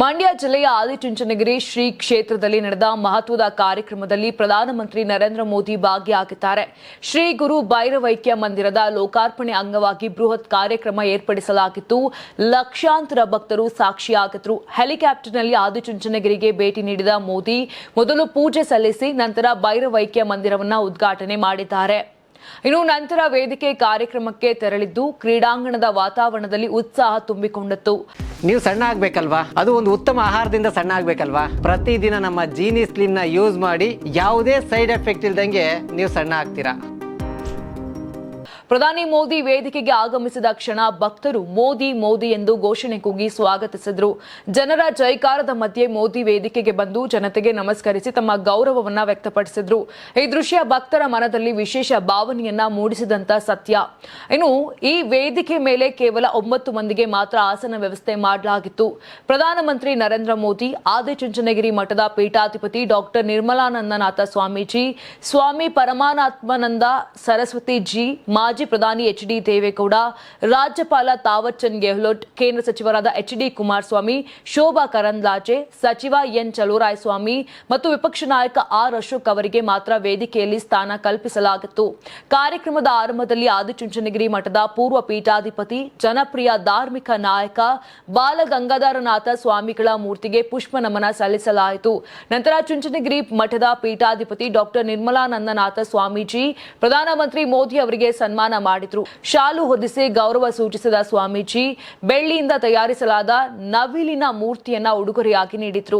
ಮಂಡ್ಯ ಜಿಲ್ಲೆಯ ಆದಿಚುಂಚನಗಿರಿ ಶ್ರೀ ಕ್ಷೇತ್ರದಲ್ಲಿ ನಡೆದ ಮಹತ್ವದ ಕಾರ್ಯಕ್ರಮದಲ್ಲಿ ಪ್ರಧಾನಮಂತ್ರಿ ನರೇಂದ್ರ ಮೋದಿ ಭಾಗಿಯಾಗಿದ್ದಾರೆ. ಶ್ರೀ ಗುರು ಭೈರವೈಕ್ಯ ಮಂದಿರದ ಲೋಕಾರ್ಪಣೆ ಅಂಗವಾಗಿ ಬೃಹತ್ ಕಾರ್ಯಕ್ರಮ ಏರ್ಪಡಿಸಲಾಗಿತ್ತು. ಲಕ್ಷಾಂತರ ಭಕ್ತರು ಸಾಕ್ಷಿಯಾಗಿದ್ದರು. ಹೆಲಿಕಾಪ್ಟರ್ನಲ್ಲಿ ಆದಿಚುಂಚನಗಿರಿಗೆ ಭೇಟಿ ನೀಡಿದ ಮೋದಿ ಮೊದಲು ಪೂಜೆ ಸಲ್ಲಿಸಿ ನಂತರ ಭೈರವೈಕ್ಯ ಮಂದಿರವನ್ನು ಉದ್ಘಾಟನೆ ಮಾಡಿದ್ದಾರೆ. ಇನ್ನು ನಂತರ ವೇದಿಕೆ ಕಾರ್ಯಕ್ರಮಕ್ಕೆ ತೆರಳಿದ್ದು ಕ್ರೀಡಾಂಗಣದ ವಾತಾವರಣದಲ್ಲಿ ಉತ್ಸಾಹ ತುಂಬಿಕೊಂಡಿತ್ತು. ನೀವು ಸಣ್ಣ ಆಗ್ಬೇಕಲ್ವಾ? ಅದು ಒಂದು ಉತ್ತಮ ಆಹಾರದಿಂದ ಸಣ್ಣ ಆಗ್ಬೇಕಲ್ವಾ? ಪ್ರತಿದಿನ ನಮ್ಮ ಜೀನಿ ಸ್ಲಿಮ್ ನ ಯೂಸ್ ಮಾಡಿ ಯಾವುದೇ ಸೈಡ್ ಎಫೆಕ್ಟ್ ಇಲ್ದಂಗೆ ನೀವು ಸಣ್ಣ ಆಗ್ತೀರಾ. ಪ್ರಧಾನಿ ಮೋದಿ ವೇದಿಕೆಗೆ ಆಗಮಿಸಿದ ಕ್ಷಣ ಭಕ್ತರು ಮೋದಿ ಮೋದಿ ಎಂದು ಘೋಷಣೆ ಕೂಗಿ ಸ್ವಾಗತಿಸಿದರು. ಜನರ ಜೈಕಾರದ ಮಧ್ಯೆ ಮೋದಿ ವೇದಿಕೆಗೆ ಬಂದು ಜನತೆಗೆ ನಮಸ್ಕರಿಸಿ ತಮ್ಮ ಗೌರವವನ್ನ ವ್ಯಕ್ತಪಡಿಸಿದ್ರು. ಈ ದೃಶ್ಯ ಭಕ್ತರ ಮನದಲ್ಲಿ ವಿಶೇಷ ಭಾವನೆಯನ್ನ ಮೂಡಿಸಿದಂತ ಸತ್ಯ. ಇನ್ನು ಈ ವೇದಿಕೆ ಮೇಲೆ ಕೇವಲ 9 ಮಂದಿಗೆ ಮಾತ್ರ ಆಸನ ವ್ಯವಸ್ಥೆ ಮಾಡಲಾಗಿತ್ತು. ಪ್ರಧಾನಮಂತ್ರಿ ನರೇಂದ್ರ ಮೋದಿ, ಆದಿಚುಂಚನಗಿರಿ ಮಠದ ಪೀಠಾಧಿಪತಿ ಡಾಕ್ಟರ್ ನಿರ್ಮಲಾನಂದನಾಥ ಸ್ವಾಮೀಜಿ, ಸ್ವಾಮಿ ಪರಮಾನಂದ ಸರಸ್ವತಿ ಜಿ, ಮಾಜಿ ಪ್ರಧಾನಿ ಎಚ್.ಡಿ. ದೇವೇಗೌಡ, ರಾಜ್ಯಪಾಲ ತಾವರ್ ಚಂದ್ ಗೆಹ್ಲೋಟ್, ಕೇಂದ್ರ ಸಚಿವರಾದ ಎಚ್.ಡಿ. ಕುಮಾರಸ್ವಾಮಿ, ಶೋಭಾ ಕರಂದ್ಲಾಜೆ, ಸಚಿವ ಎನ್ ಚಲುವರಾಯಸ್ವಾಮಿ ಮತ್ತು ವಿಪಕ್ಷ ನಾಯಕ ಆರ್ ಅಶೋಕ್ ಅವರಿಗೆ ಮಾತ್ರ ವೇದಿಕೆಯಲ್ಲಿ ಸ್ಥಾನ ಕಲ್ಪಿಸಲಾಗಿತ್ತು. ಕಾರ್ಯಕ್ರಮದ ಆರಂಭದಲ್ಲಿ ಆದಿಚುಂಚನಗಿರಿ ಮಠದ ಪೂರ್ವ ಪೀಠಾಧಿಪತಿ, ಜನಪ್ರಿಯ ಧಾರ್ಮಿಕ ನಾಯಕ ಬಾಲಗಂಗಾಧರನಾಥ ಸ್ವಾಮಿಗಳ ಮೂರ್ತಿಗೆ ಪುಷ್ಪ ನಮನ ಸಲ್ಲಿಸಲಾಯಿತು. ನಂತರ ಚುಂಚನಗಿರಿ ಮಠದ ಪೀಠಾಧಿಪತಿ ಡಾಕ್ಟರ್ ನಿರ್ಮಲಾನಂದನಾಥ ಸ್ವಾಮೀಜಿ ಪ್ರಧಾನಮಂತ್ರಿ ಮೋದಿ ಅವರಿಗೆ ಸನ್ಮಾನ ಮಾಡಿದ್ರು. ಶಾಲು ಹೊದಿಸಿ ಗೌರವ ಸೂಚಿಸಿದ ಸ್ವಾಮೀಜಿ ಬೆಳ್ಳಿಯಿಂದ ತಯಾರಿಸಲಾದ ನವಿಲಿನ ಮೂರ್ತಿಯನ್ನ ಉಡುಗೊರೆಯಾಗಿ ನೀಡಿದ್ರು.